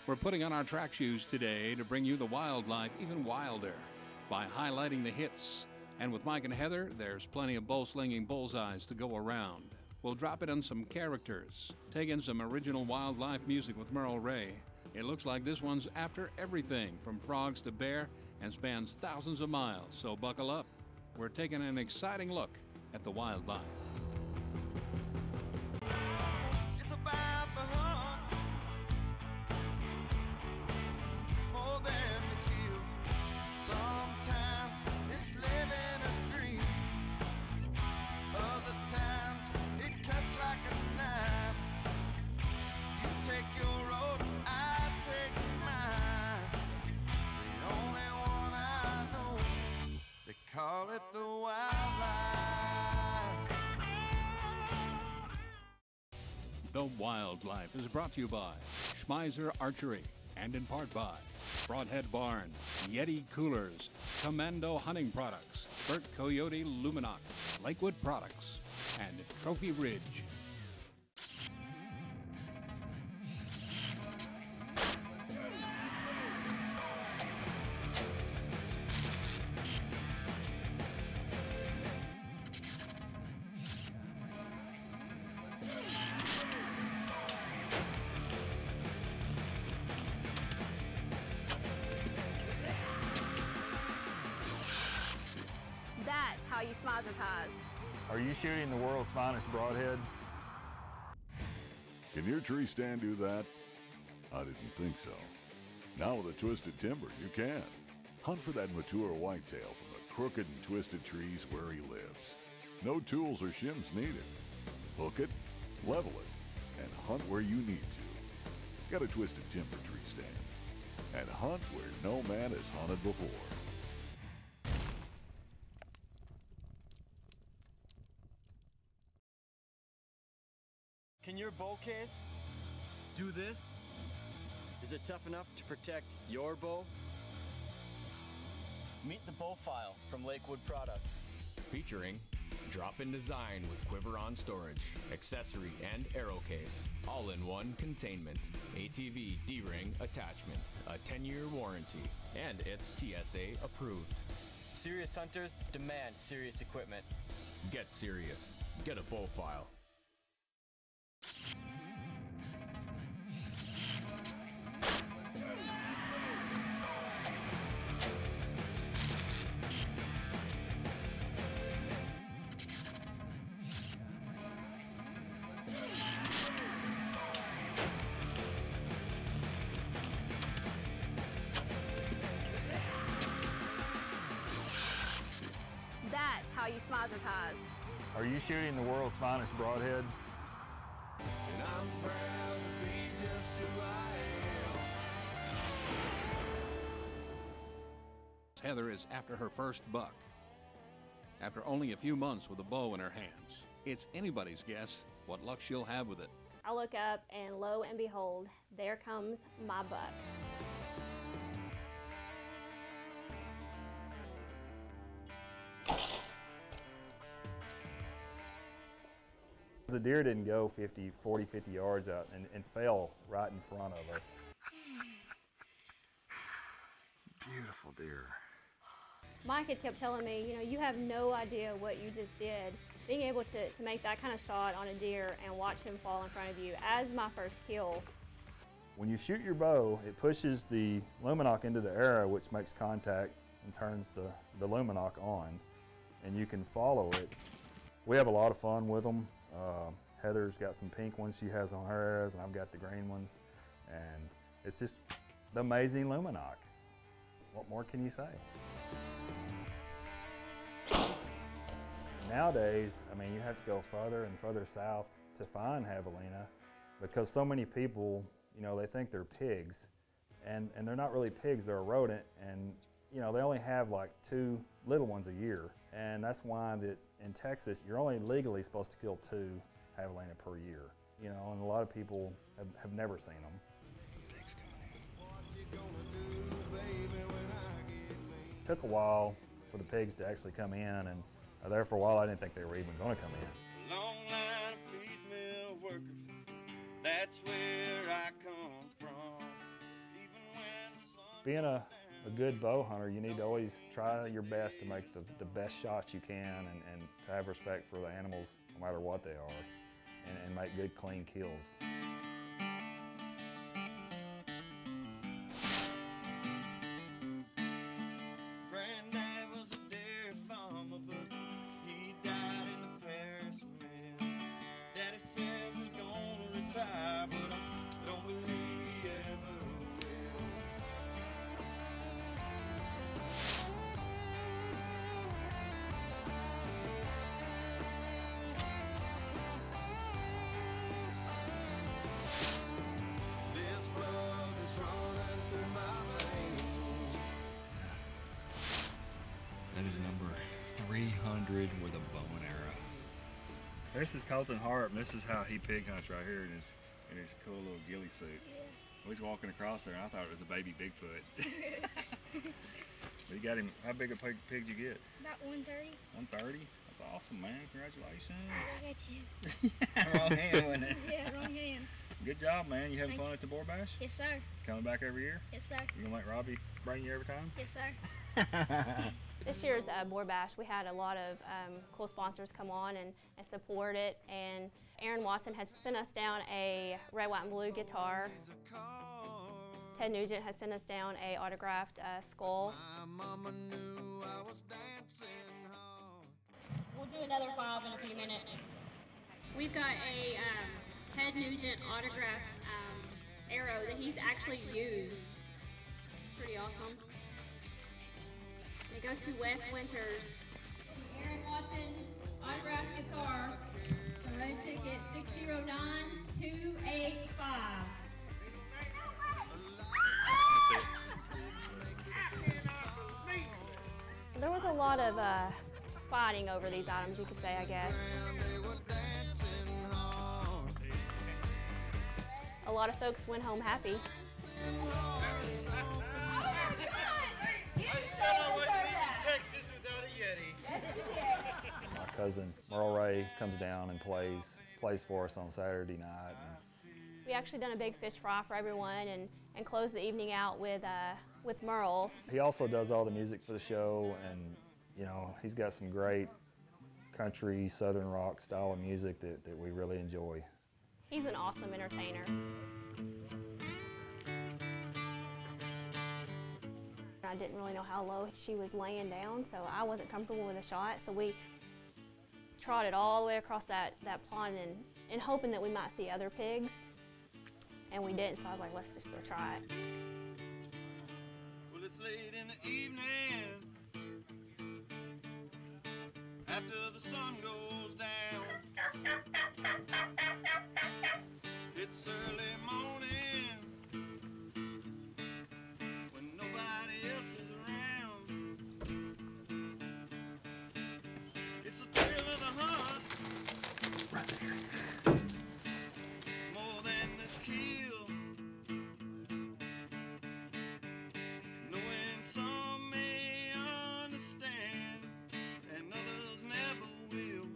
We're putting on our track shoes today to bring you the wildlife even wilder by highlighting the hits. And with Mike and Heather, there's plenty of bull-slinging bullseyes to go around. We'll drop it on some characters, take in some original wildlife music with Merle Ray. It looks like this one's after everything from frogs to bear and spans thousands of miles, so buckle up. We're taking an exciting look at the wildlife. It's about the hunt, more than the kill. Sometimes it's living a dream, other times it cuts like a knife. You take your road, I take mine. The only one I know, they call it the wildlife. The Wildlife is brought to you by Schmeiser Archery and in part by Broadhead Barn, Yeti Coolers, Commando Hunting Products, Burt Coyote Luminoc, Lakewood Products, and Trophy Ridge. That's how you Schmeiser ties. Are you shooting the world's finest broadhead? Can your tree stand do that? I didn't think so. Now with a Twisted Timber, you can. Hunt for that mature whitetail from the crooked and twisted trees where he lives. No tools or shims needed. Hook it, level it, and hunt where you need to. Get a Twisted Timber tree stand. And hunt where no man has hunted before. Can your bow case do this? Is it tough enough to protect your bow? Meet the bow file from Lakewood Products. Featuring drop-in design with quiver-on storage, accessory and arrow case, all-in-one containment, ATV D-ring attachment, a 10-year warranty, and it's TSA approved. Serious hunters demand serious equipment. Get serious. Get a bow file. That's how you Schmeiser ties. Are you shooting the world's finest broadhead? And I'm proud to be just who I am. Heather is after her first buck. After only a few months with a bow in her hands, it's anybody's guess what luck she'll have with it. I look up and lo and behold, there comes my buck. The deer didn't go 40, 50 yards out and fell right in front of us. Beautiful deer. Mike had kept telling me, you know, you have no idea what you just did. Being able to make that kind of shot on a deer and watch him fall in front of you as my first kill. When you shoot your bow, it pushes the luminoc into the arrow, which makes contact and turns the luminoc on, and you can follow it. We have a lot of fun with them. Heather's got some pink ones she has on her arrows, and I've got the green ones, and it's just the amazing luminoc. What more can you say? Nowadays, I mean, you have to go further and further south to find javelina because so many people, you know, they think they're pigs, and they're not really pigs, they're a rodent, and you know, they only have like 2 little ones a year, and that's why that in Texas, you're only legally supposed to kill 2 javelina per year. You know, and a lot of people have never seen them. It took a while for the pigs to actually come in, and there for a while I didn't think they were even going to come in. Long line of feed mill workers, that's where I come from. Being a good bow hunter, you need to always try your best to make the best shots you can and to have respect for the animals no matter what they are and make good, clean kills. Granddad was a dairy farmer, but he died in the Paris mill. Daddy says he's gonna retire, but I don't believe he ever will. This blood is running through my veins. That is number 300 with a bow and arrow. This is Colton Hart, and this is how he pig hunts right here in his cool little ghillie suit. I was walking across there and I thought it was a baby Bigfoot. But you got him, how big a pig did you get? About 130. 130? That's awesome, man. Congratulations. I got you. Wrong hand, wasn't it? Yeah, wrong hand. Good job, man. You having Thank fun at the Boar Bash? Yes, sir. Coming back every year? Yes, sir. You gonna let Robbie bring you every time? Yes, sir. This year's Boar Bash, we had a lot of cool sponsors come on and support it. And Aaron Watson had sent us down a red, white, and blue guitar. Ted Nugent had sent us down a autographed skull. My mama knew I was dancing hard. We'll do another 5 in a few minutes. We've got a Ted Nugent autographed arrow that he's actually used. Pretty awesome. It goes to Wes Winters. Aaron Watson autographed guitar. Red ticket 609285. There was a lot of fighting over these items, you could say, I guess. A lot of folks went home happy. My cousin Merle Ray comes down and plays for us on Saturday night. We actually done a big fish fry for everyone and closed the evening out with Merle. He also does all the music for the show, and you know, he's got some great country, southern rock style of music that we really enjoy. He's an awesome entertainer. I didn't really know how low she was laying down, so I wasn't comfortable with the shot, so we trotted all the way across that pond and hoping that we might see other pigs, and we didn't, so I was like, let's just go try it. Well, it's late in the evening, after the sun goes down. It's early morning, when nobody else is around. It's the thrill of the hunt, more than this kill. Knowing some may understand and others never will.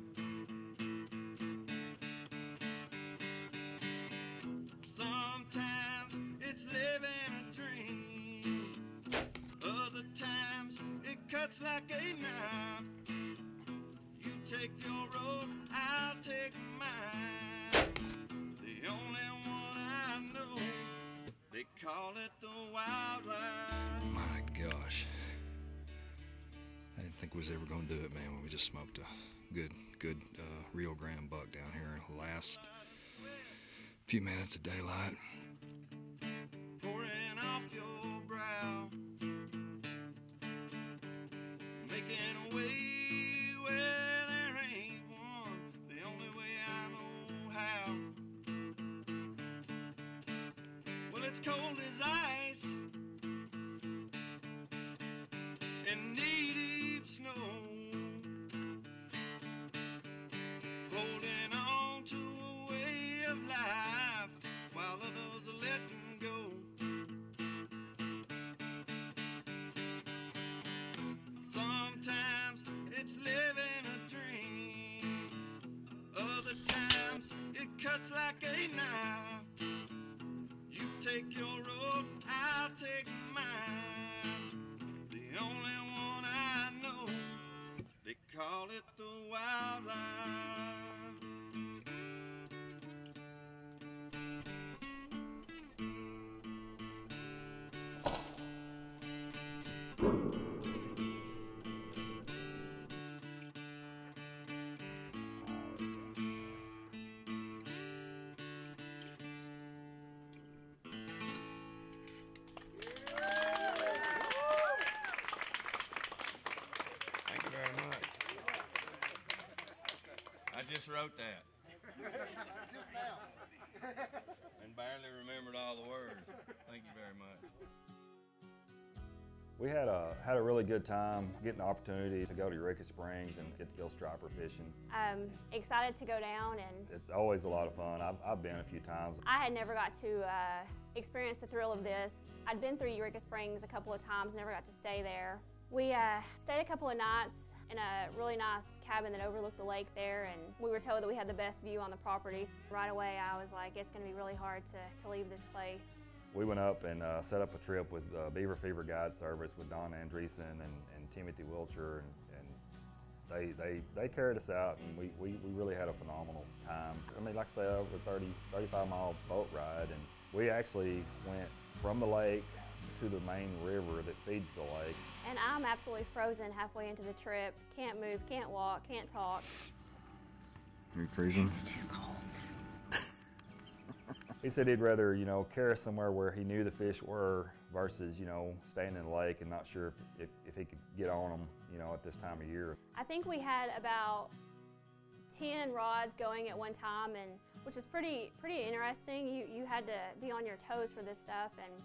Sometimes it's living a dream, other times it cuts like a knife. You take your road, I'll take mine. The only one I know, they call it the wildlife. My gosh. I didn't think we was ever going to do it, man, when we just smoked a good Rio Grande buck down here in the last few minutes of daylight. Pouring off your brow, making a way where there ain't one, the only way I know how. Well, it's cold as ice and knee-deep snow, holding on to a way of life while others are letting go. Sometimes it's living a dream, other times it cuts like a knife. You take your road, I'll take mine. The only one I know, they call it the wildlife. Thank you very much. I just wrote that. And barely remembered all the words. Thank you very much. We had a really good time getting the opportunity to go to Eureka Springs and get to go striper fishing. I'm excited to go down, and It's always a lot of fun. I've been a few times. I had never got to experience the thrill of this. I'd been through Eureka Springs a couple of times, never got to stay there. We stayed a couple of nights in a really nice cabin that overlooked the lake there, and we were told that we had the best view on the property. Right away I was like, it's going to be really hard to leave this place. We went up and set up a trip with Beaver Fever Guide Service with Don Andreessen and Timothy Wiltshire, and they carried us out, and we really had a phenomenal time. I mean, like I say, over a 35-mile boat ride, and we actually went from the lake to the main river that feeds the lake. And I'm absolutely frozen halfway into the trip. Can't move, can't walk, can't talk. Are you freezing? It's too cold. He said he'd rather, carry us somewhere where he knew the fish were versus, staying in the lake and not sure if he could get on them, at this time of year. I think we had about 10 rods going at one time, and which is pretty interesting. You had to be on your toes for this stuff, and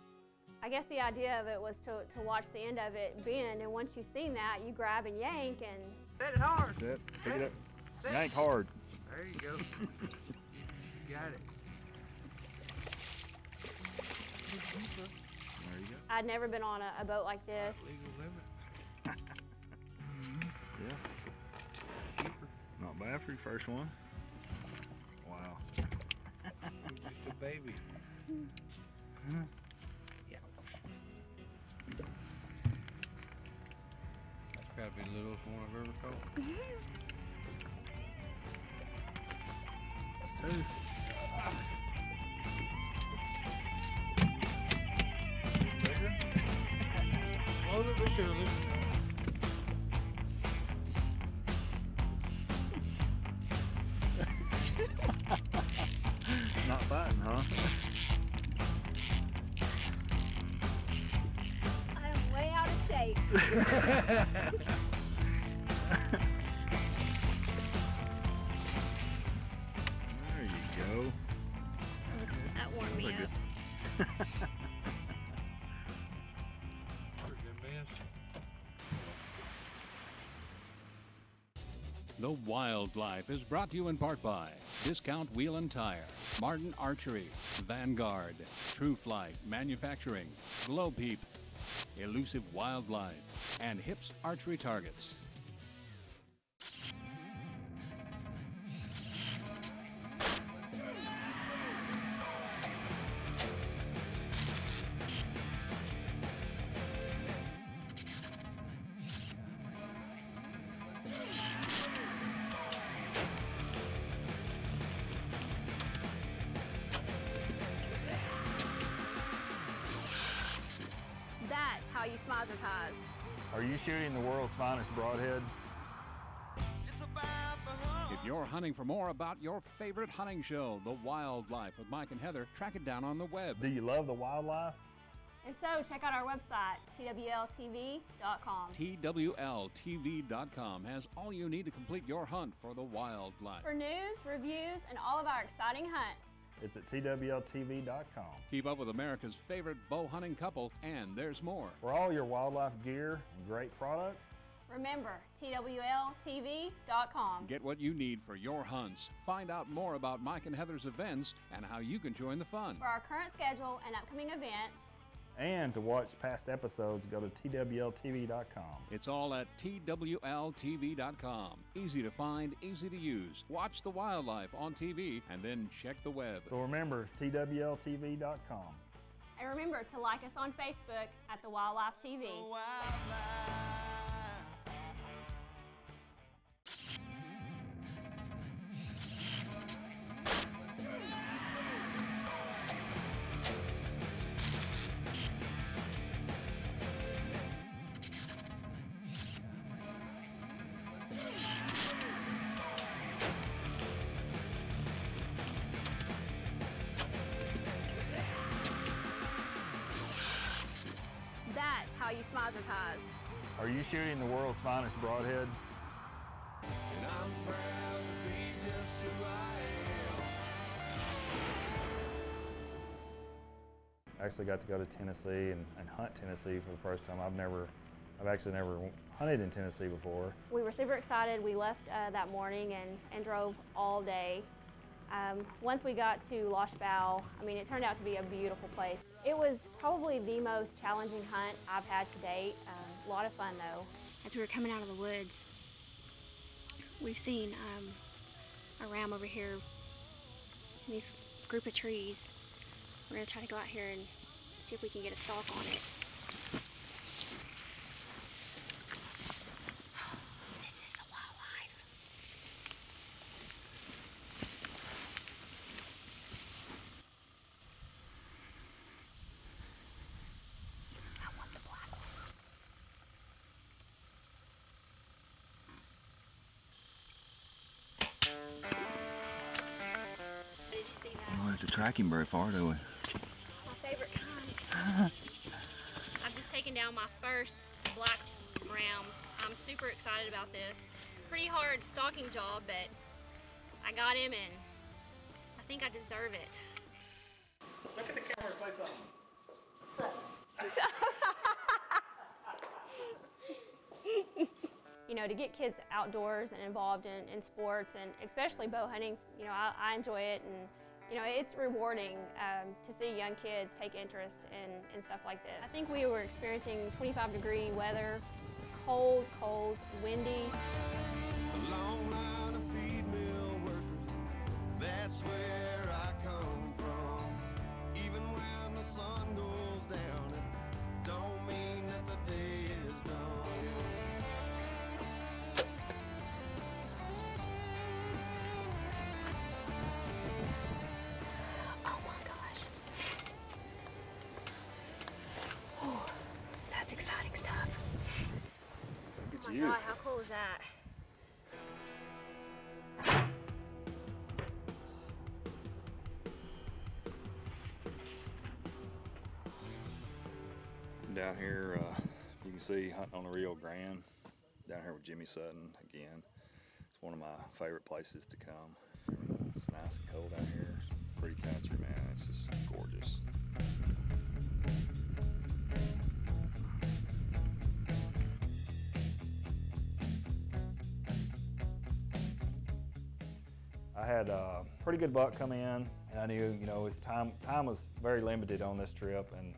I guess the idea of it was to watch the end of it bend, and once you've seen that, you grab and yank and... Set it hard. Set. Pick it up. Yank hard. There you go. Got it. There you go. I'd never been on a boat like this. Legal limit. Yeah. Keeper. Not bad for your first one. Wow. Just a baby. Yeah. That's gotta be the littlest one I've ever caught. Two. Load it, surely. Not fighting, huh? I'm way out of shape. There you go. That warmed me up. The Wildlife is brought to you in part by Discount Wheel and Tire, Martin Archery, Vanguard, True Flight Manufacturing, Glow Peep, Elusive Wildlife, and Hips Archery Targets. That's how you smazertize. Are you shooting the world's finest broadhead? It's about the hunt. If you're hunting for more about your favorite hunting show, The Wildlife with Mike and Heather, track it down on the web. Do you love the wildlife? If so, check out our website, twltv.com. TWLTV.com has all you need to complete your hunt for the wildlife. For news, reviews, and all of our exciting hunts. It's at twltv.com. Keep up with America's favorite bow hunting couple, and there's more. For all your wildlife gear and great products, Remember, twltv.com. Get what you need for your hunts. Find out more about Mike and Heather's events and how you can join the fun. For our current schedule and upcoming events, And to watch past episodes, go to twltv.com. It's all at twltv.com. Easy to find, easy to use. Watch the wildlife on TV and then check the web. So remember, twltv.com. And remember to like us on Facebook at The Wildlife TV. That's how you smazertise. Are you shooting the world's finest broadhead? And I'm proud to be just who I am. I actually got to go to Tennessee and hunt Tennessee for the first time. I've actually never hunted in Tennessee before. We were super excited. We left that morning and drove all day. Once we got to Losh Bow, I mean, it turned out to be a beautiful place. It was probably the most challenging hunt I've had to date. A lot of fun though. As we were coming out of the woods, we've seen a ram over here in this group of trees. We're gonna try to go out here and see if we can get a stalk on it. This is the wildlife. I want the black one. Did you see that? We don't have to track him very far, do we? My favorite kind. I've just taken down my first black ram. I'm super excited about this. Pretty hard stalking job, but I got him and I think I deserve it. Look at the camera and say something. You know, to get kids outdoors and involved in sports, and especially bow hunting, you know, I enjoy it, and you know, it's rewarding to see young kids take interest in stuff like this. I think we were experiencing 25-degree weather, cold, windy. A long line of feed mill workers, that's where I come from. Even when the sun goes down, it don't mean that the day is done. Oh my gosh. Oh, that's exciting stuff. Oh my God, how cool is that? Down here, you can see hunting on the Rio Grande. Down here with Jimmy Sutton again. It's one of my favorite places to come. It's nice and cold out here. It's pretty country, man. It's just gorgeous. I had a pretty good buck come in, and I knew, you know, time was very limited on this trip, and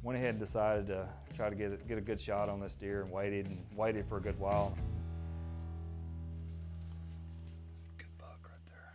went ahead and decided to try to get a good shot on this deer, and waited for a good while. Good buck right there.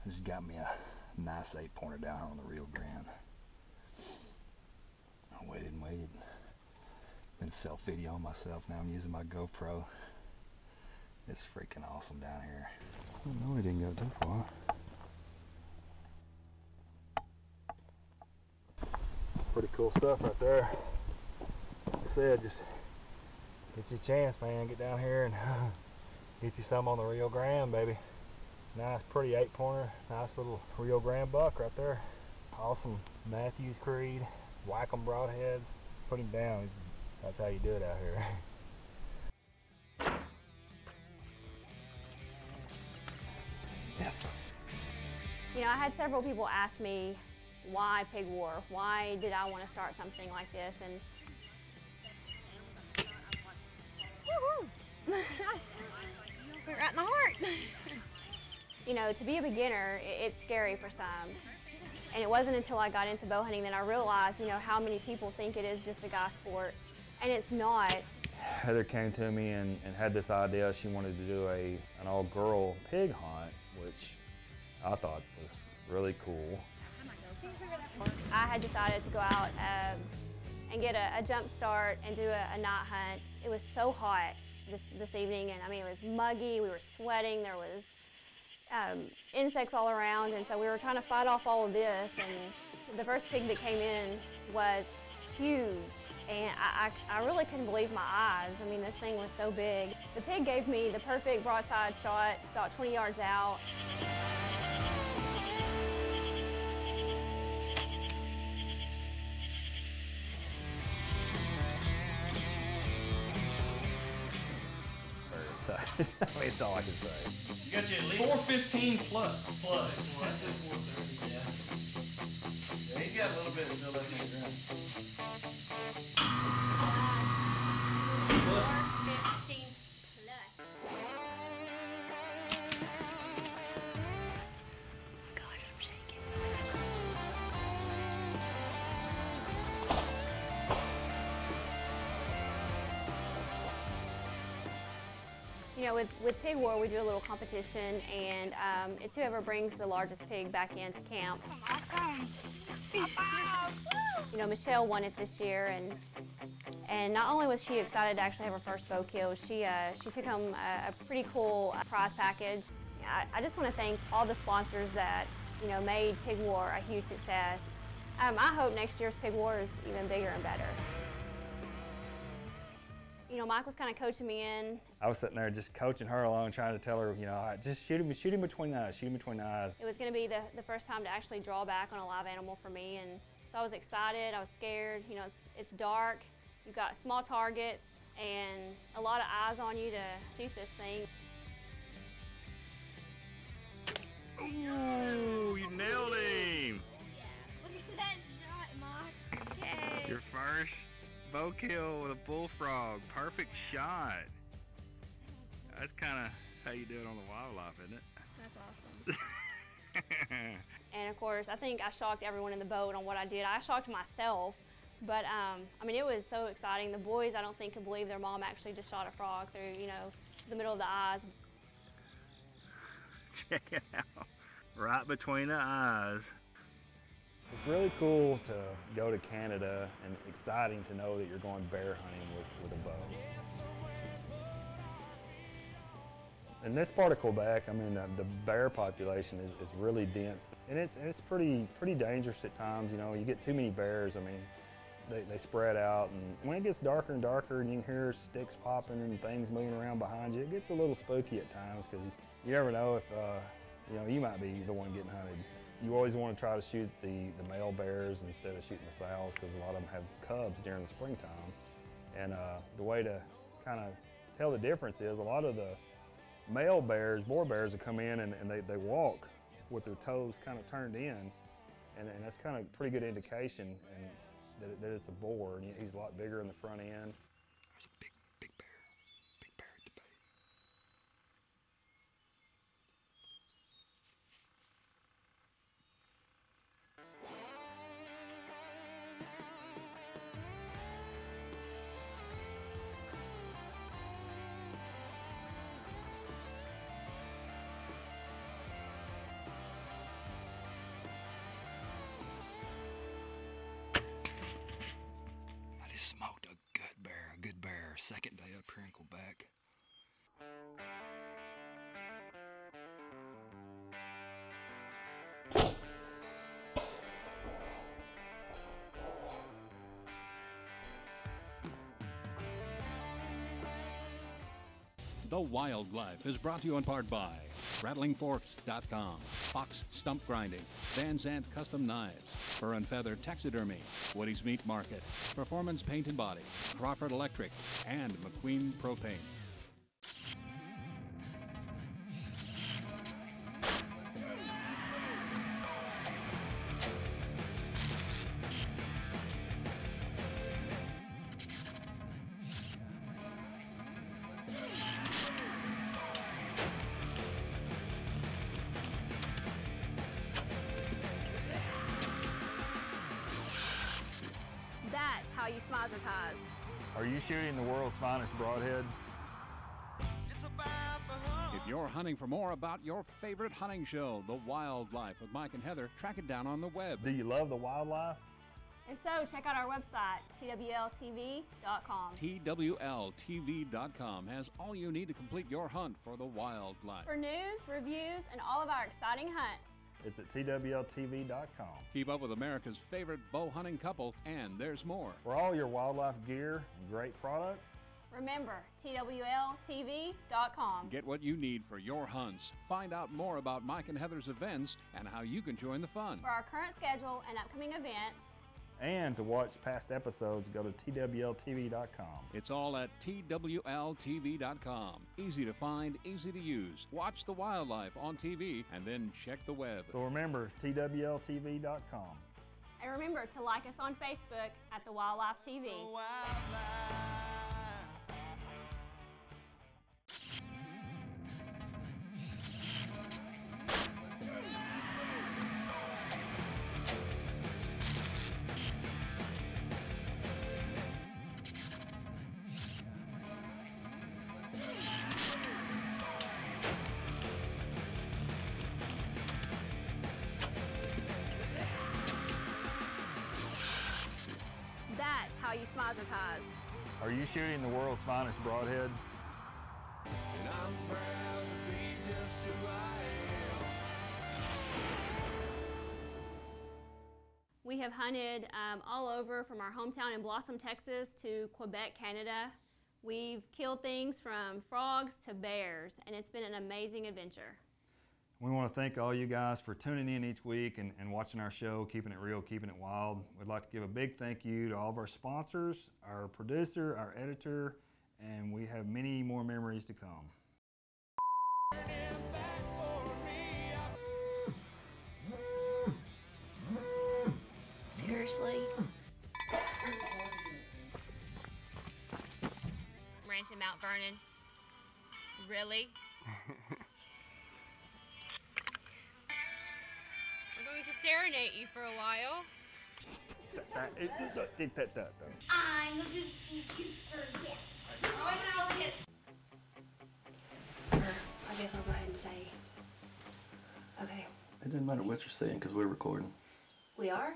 This has got me a nice 8-pointer down on the Rio Grande. I waited and waited. Been self-videoing myself now. I'm using my GoPro. It's freaking awesome down here. I know he didn't go too far. It's pretty cool stuff right there. Like I said, just get you a chance, man. Get down here and get you some on the Rio Grande, baby. Nice, pretty 8-pointer. Nice little Rio Grande buck right there. Awesome Matthews Creed, Wacom broadheads. Put him down. That's how you do it out here. Yes. You know, I had several people ask me why Pig War? Why did I want to start something like this? And Went right in the heart. you know, to be a beginner, it's scary for some. And it wasn't until I got into bow hunting that I realized, you know, how many people think it is just a guy sport, and it's not. Heather came to me and had this idea. She wanted to do an all-girl pig hunt, which I thought was really cool. I had decided to go out and get a jump start and do a night hunt. It was so hot this evening, and I mean, it was muggy, we were sweating, there was insects all around, and so we were trying to fight off all of this, and the first pig that came in was huge, and I really couldn't believe my eyes. I mean, this thing was so big. The pig gave me the perfect broadside shot, about 20 yards out. That's all I can say. You got you at least 415 plus. Well, I said 430, yeah. Yeah, he's got a little bit still left in the ground. 415 plus. God, I'm shaking. You know, with Pig War, we do a little competition, and it's whoever brings the largest pig back into camp. You know, Michelle won it this year, and not only was she excited to actually have her first bow kill, she took home a pretty cool prize package. I just want to thank all the sponsors that, you know, made Pig War a huge success. I hope next year's Pig War is even bigger and better. You know, Mike was kind of coaching me in. I was sitting there just coaching her along, trying to tell her, you know, all right, just shoot him between the eyes, shoot him between the eyes. It was going to be the first time to actually draw back on a live animal for me, and so I was excited, I was scared. You know, it's dark, you've got small targets, and a lot of eyes on you to shoot this thing. Ooh, you nailed him! Look at that shot, Mike. Yay. Your first bow kill with a bullfrog. Perfect shot. That's kind of how you do it on the wildlife, isn't it? That's awesome. And of course, I think I shocked everyone in the boat on what I did. I shocked myself, but I mean, it was so exciting. The boys, I don't think, could believe their mom actually just shot a frog through, you know, the middle of the eyes. Check it out. Right between the eyes. It's really cool to go to Canada, and exciting to know that you're going bear hunting with a bow. In this part of Quebec, I mean, the bear population is really dense, and it's pretty dangerous at times. You know, you get too many bears. I mean, they spread out, and when it gets darker and darker, and you can hear sticks popping and things moving around behind you, it gets a little spooky at times, because you never know if you know, you might be the one getting hunted. You always want to try to shoot the male bears instead of shooting the sows, because a lot of them have cubs during the springtime. And the way to kind of tell the difference is a lot of the male bears, boar bears, will come in and they walk with their toes kind of turned in, and that's kind of a pretty good indication that it's a boar, and he's a lot bigger in the front end. There's a big bear at the bait. I just smoked a good bear, second day up here in Quebec. The Wildlife is brought to you in part by RattlingForks.com, Fox Stump Grinding, Van Zandt Custom Knives, Fur and Feather Taxidermy, Woody's Meat Market, Performance Paint and Body, Crawford Electric, and McQueen Propane. That's how you smizertise. Are you shooting the world's finest broadhead? If you're hunting for more about your favorite hunting show, The Wildlife with Mike and Heather, track it down on the web. Do you love the wildlife? If so, check out our website, twltv.com. TWLTV.com has all you need to complete your hunt for the wildlife. For news, reviews, and all of our exciting hunts. It's at twltv.com. Keep up with America's favorite bow hunting couple, and there's more. For all your wildlife gear and great products, remember, twltv.com. Get what you need for your hunts. Find out more about Mike and Heather's events and how you can join the fun. For our current schedule and upcoming events, and to watch past episodes, go to twltv.com. It's all at twltv.com. Easy to find, easy to use. Watch the wildlife on TV and then check the web. So remember, twltv.com. And remember to like us on Facebook at The Wildlife TV. That's how you smizertise. Are you shooting the world's finest broadhead? And I'm proud to be just who I am. We have hunted all over from our hometown in Blossom, Texas to Quebec, Canada. We've killed things from frogs to bears, and it's been an amazing adventure. We want to thank all you guys for tuning in each week and watching our show, Keeping It Real, Keeping It Wild. We'd like to give a big thank you to all of our sponsors, our producer, our editor, and we have many more memories to come. Seriously? Ranch in Mount Vernon. Really? We're going to serenade you for a while. I'm a good forget. I guess I'll go ahead and say, okay. It doesn't matter what you're saying because we're recording. We are?